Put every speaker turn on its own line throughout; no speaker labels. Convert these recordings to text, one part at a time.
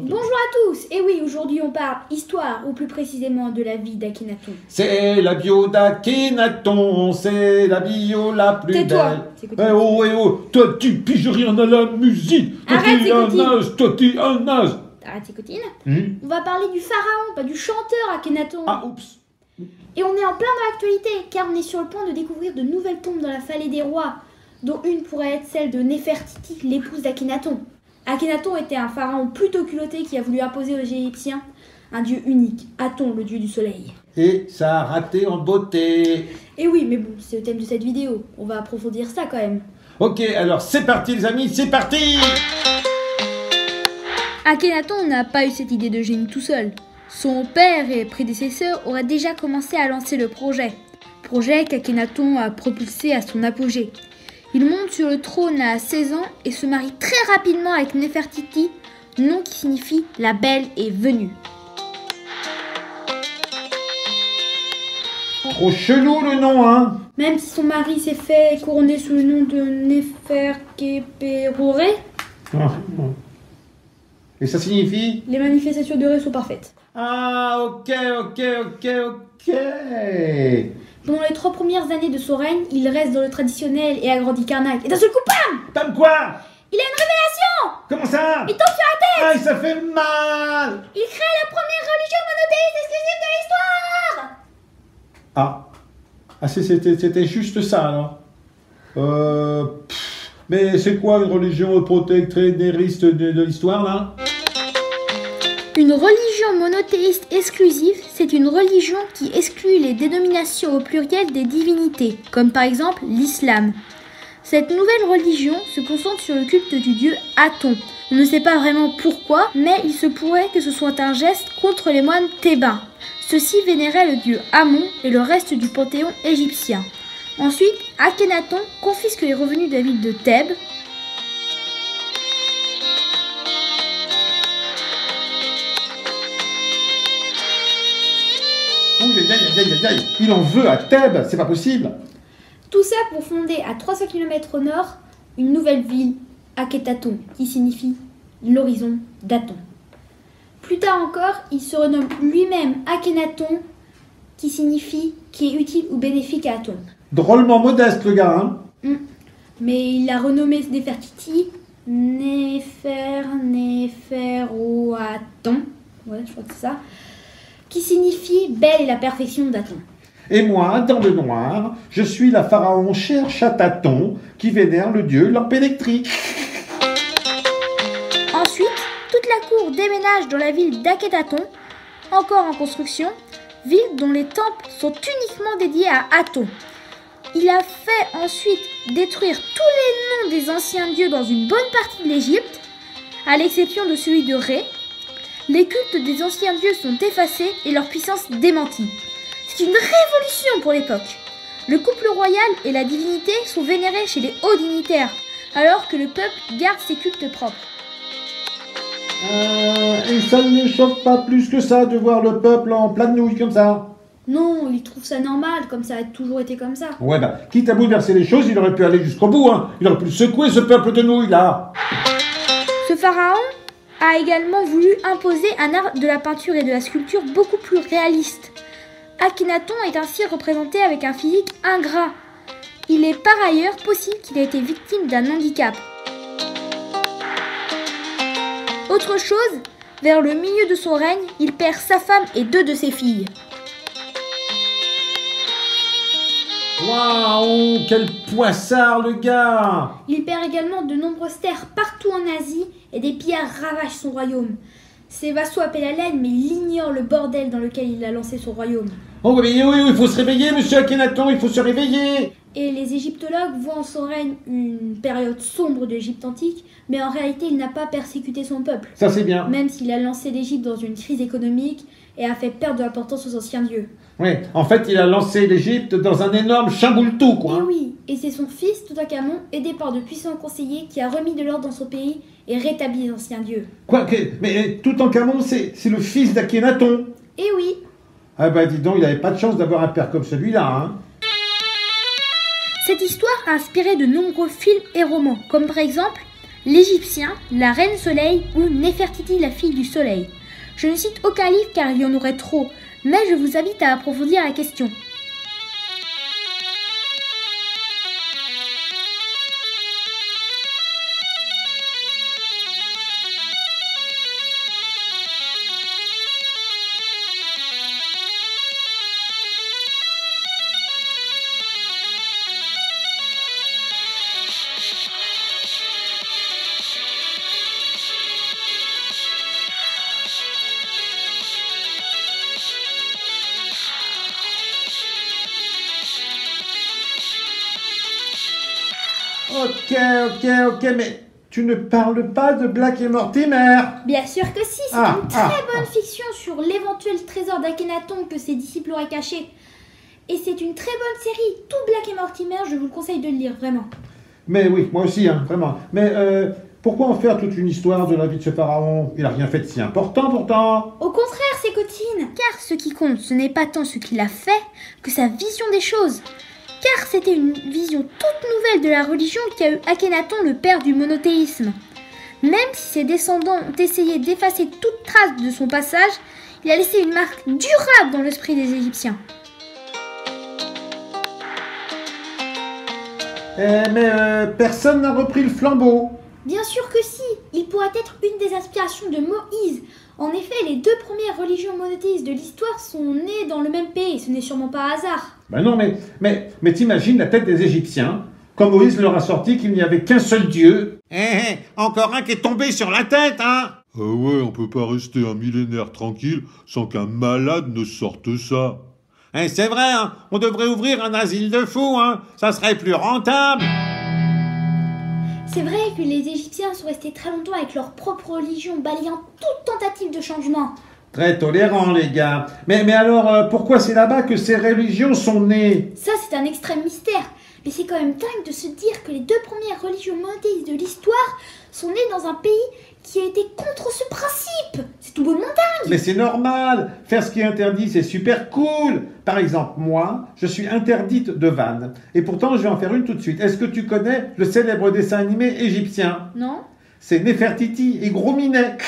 Bonjour à tous, et oui, aujourd'hui on parle histoire, ou plus précisément de la vie d'Akhenaton.
C'est la bio d'Akhenaton, c'est la bio la plus
Tais-toi,
belle. Eh oh, toi tu piges rien à la musique. Toi
Arrête,
tu
c'est
un
cotine.
âge, toi tu un âge.
Arrête tes cotines. On va parler du pharaon, pas du chanteur Akhenaton.
Ah oups.
Et on est en plein dans l'actualité, car on est sur le point de découvrir de nouvelles tombes dans la vallée des rois, dont une pourrait être celle de Néfertiti, l'épouse d'Akhenaton. Akhenaton était un pharaon plutôt culotté qui a voulu imposer aux Égyptiens un dieu unique, Aton, le dieu du soleil.
Et ça a raté en beauté.
Et oui, mais bon, c'est le thème de cette vidéo, on va approfondir ça quand même.
Ok, alors c'est parti les amis, c'est parti.
Akhenaton n'a pas eu cette idée de génie tout seul. Son père et prédécesseur auraient déjà commencé à lancer le projet qu'Akhenaton a propulsé à son apogée. Il monte sur le trône à 16 ans et se marie très rapidement avec Néfertiti, nom qui signifie « la belle est venue ».
Trop chelou le nom, hein.
Même si son mari s'est fait couronner sous le nom de Neferkeperore,
Et ça signifie?
les manifestations de Ré sont parfaites.
Ah ok.
Pendant les 3 premières années de son règne, il reste dans le traditionnel et agrandit Karnak. Et d'un seul coup, bam!
Comme quoi?
Il a une révélation!
Comment ça?
Il tombe sur la tête!
Aïe, ça fait mal.
Il crée la première religion monothéiste exclusive de l'histoire!
Ah c'était juste ça alors. Mais c'est quoi une religion protectrice de l'histoire là?
Une religion monothéiste exclusive, c'est une religion qui exclut les dénominations au pluriel des divinités, comme par exemple l'islam. Cette nouvelle religion se concentre sur le culte du dieu Aton. On ne sait pas vraiment pourquoi, mais il se pourrait que ce soit un geste contre les moines thébains. Ceux-ci vénéraient le dieu Amon et le reste du panthéon égyptien. Ensuite, Akhenaton confisque les revenus de la ville de Thèbes.
Il en veut à Thèbes, c'est pas possible.
Tout ça pour fonder à 300 km au nord une nouvelle ville, Akhetaton, qui signifie l'horizon d'Aton. Plus tard encore, il se renomme lui-même Akhenaton, qui signifie qui est utile ou bénéfique à Aton.
Drôlement modeste le gars, hein.
Mais il a renommé Néfertiti Néferoaton, ouais, je crois que c'est ça, qui signifie belle et la perfection d'Aton.
Et moi, dans le noir, je suis la pharaon cherche à tâtons qui vénère le dieu lampe électrique.
Ensuite, toute la cour déménage dans la ville d'Akhenaton, encore en construction, ville dont les temples sont uniquement dédiés à Aton. Il a fait ensuite détruire tous les noms des anciens dieux dans une bonne partie de l'Égypte, à l'exception de celui de Ré. Les cultes des anciens dieux sont effacés et leur puissance démentie. C'est une révolution pour l'époque. Le couple royal et la divinité sont vénérés chez les hauts dignitaires, alors que le peuple garde ses cultes propres.
Et ça ne choque pas plus que ça de voir le peuple en pleine nouille comme ça.
Non, il trouve ça normal, comme ça a toujours été comme ça.
Ouais, bah, quitte à bouleverser les choses, il aurait pu aller jusqu'au bout, hein. Il aurait pu secouer ce peuple de nouilles, là.
Ce pharaon a également voulu imposer un art de la peinture et de la sculpture beaucoup plus réaliste. Akhenaton est ainsi représenté avec un physique ingrat. Il est par ailleurs possible qu'il ait été victime d'un handicap. Autre chose, vers le milieu de son règne, il perd sa femme et 2 de ses filles.
Waouh, quel poissard le gars.
Il perd également de nombreuses terres partout en Asie et des pillards ravagent son royaume. Ses vassaux appellent à l'aide mais il ignore le bordel dans lequel il a lancé son royaume.
Oh oui, il faut se réveiller, monsieur Akhenaton, il faut se réveiller.
Et les égyptologues voient en son règne une période sombre de l'Égypte antique, mais en réalité il n'a pas persécuté son peuple.
Ça c'est bien.
Même s'il a lancé l'Égypte dans une crise économique et a fait perdre de l'importance aux anciens dieux.
Oui, en fait il a lancé l'Égypte dans un énorme chamboule-tout, quoi.
Et oui, et c'est son fils Toutankhamon, aidé par de puissants conseillers, qui a remis de l'ordre dans son pays et rétabli les anciens dieux.
Quoi, mais Toutankhamon c'est le fils d'Akhenaton.
Et oui.
Ah bah dis donc, il n'avait pas de chance d'avoir un père comme celui-là, hein.
Cette histoire a inspiré de nombreux films et romans, comme par exemple L'Égyptien, la Reine Soleil ou Néfertiti, la fille du Soleil. Je ne cite aucun livre car il y en aurait trop, mais je vous invite à approfondir la question.
Ok, mais tu ne parles pas de Black et Mortimer.
Bien sûr que si, c'est une très bonne fiction sur l'éventuel trésor d'Akhenaton que ses disciples auraient caché. Et c'est une très bonne série, tout Black et Mortimer, je vous le conseille de le lire, vraiment.
Mais oui, moi aussi, hein, vraiment. Mais pourquoi en faire toute une histoire de la vie de ce pharaon? Il n'a rien fait de si important pourtant.
Au contraire, c'est Cotine. Car ce qui compte, ce n'est pas tant ce qu'il a fait que sa vision des choses. Car c'était une vision toute nouvelle de la religion qu'a eu Akhenaton, le père du monothéisme. Même si ses descendants ont essayé d'effacer toute trace de son passage, il a laissé une marque durable dans l'esprit des Égyptiens.
Mais personne n'a repris le flambeau.
Bien sûr que si, il pourrait être une des inspirations de Moïse. En effet, les deux premières religions monothéistes de l'histoire sont nées dans le même pays, ce n'est sûrement pas un hasard.
Ben non, mais t'imagines la tête des Égyptiens, quand Moïse leur a sorti qu'il n'y avait qu'un seul Dieu. Encore un qui est tombé sur la tête, hein.
Ouais, on peut pas rester un millénaire tranquille sans qu'un malade ne sorte ça.
C'est vrai, hein, on devrait ouvrir un asile de fous, hein, ça serait plus rentable.
C'est vrai que les Égyptiens sont restés très longtemps avec leur propre religion, balayant toute tentative de changement.
Très tolérant, les gars. Mais alors, pourquoi c'est là-bas que ces religions sont nées?
Ça, c'est un extrême mystère. Mais c'est quand même dingue de se dire que les deux premières religions monothéistes de l'histoire sont nées dans un pays qui a été contre ce principe. C'est tout bonnement dingue.
Mais c'est normal. Faire ce qui est interdit, c'est super cool. Par exemple, moi, je suis interdite de vannes. Et pourtant, je vais en faire une tout de suite. Est-ce que tu connais le célèbre dessin animé égyptien?
Non.
C'est Néfertiti et Gros Minet.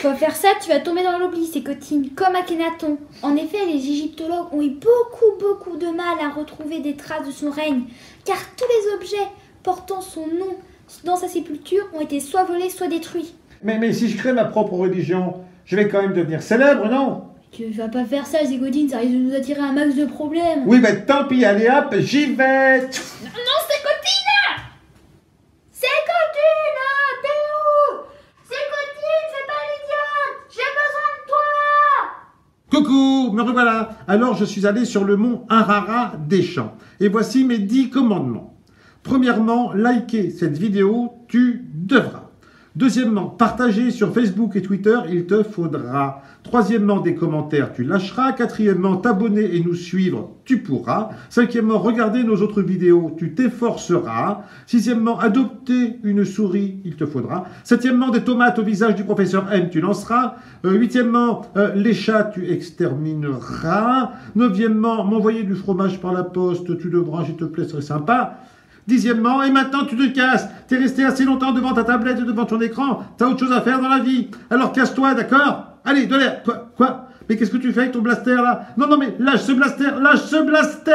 Faut faire ça, tu vas tomber dans l'oubli, c'est Cotine, comme Akhenaton. En effet, les égyptologues ont eu beaucoup de mal à retrouver des traces de son règne, car tous les objets portant son nom dans sa sépulture ont été soit volés, soit détruits.
Mais si je crée ma propre religion, je vais quand même devenir célèbre, non?
Tu vas pas faire ça, Zégodine, ça risque de nous attirer un max de problèmes.
Oui, mais tant pis, allez hop, j'y vais.
Non, c'est Cotine! C'est Cotine! T'es où? C'est Cotine, c'est pas l'idiote! J'ai besoin de toi!
Coucou, me revoilà. Alors, je suis allé sur le mont Ararat des Champs. Et voici mes 10 commandements. Premièrement, liker cette vidéo, tu devras. Deuxièmement, partager sur Facebook et Twitter, il te faudra. Troisièmement, des commentaires, tu lâcheras. Quatrièmement, t'abonner et nous suivre, tu pourras. Cinquièmement, regarder nos autres vidéos, tu t'efforceras. Sixièmement, adopter une souris, il te faudra. Septièmement, des tomates au visage du professeur M, tu lanceras. Huitièmement, les chats, tu extermineras. Neuvièmement, m'envoyer du fromage par la poste, tu devras, s'il te plaît, ce serait sympa. Dixièmement, et maintenant tu te casses. T'es resté assez longtemps devant ta tablette et devant ton écran. T'as autre chose à faire dans la vie. Alors casse-toi, d'accord? Allez, de l'air. Quoi? Mais qu'est-ce que tu fais avec ton blaster là? Non, mais lâche ce blaster.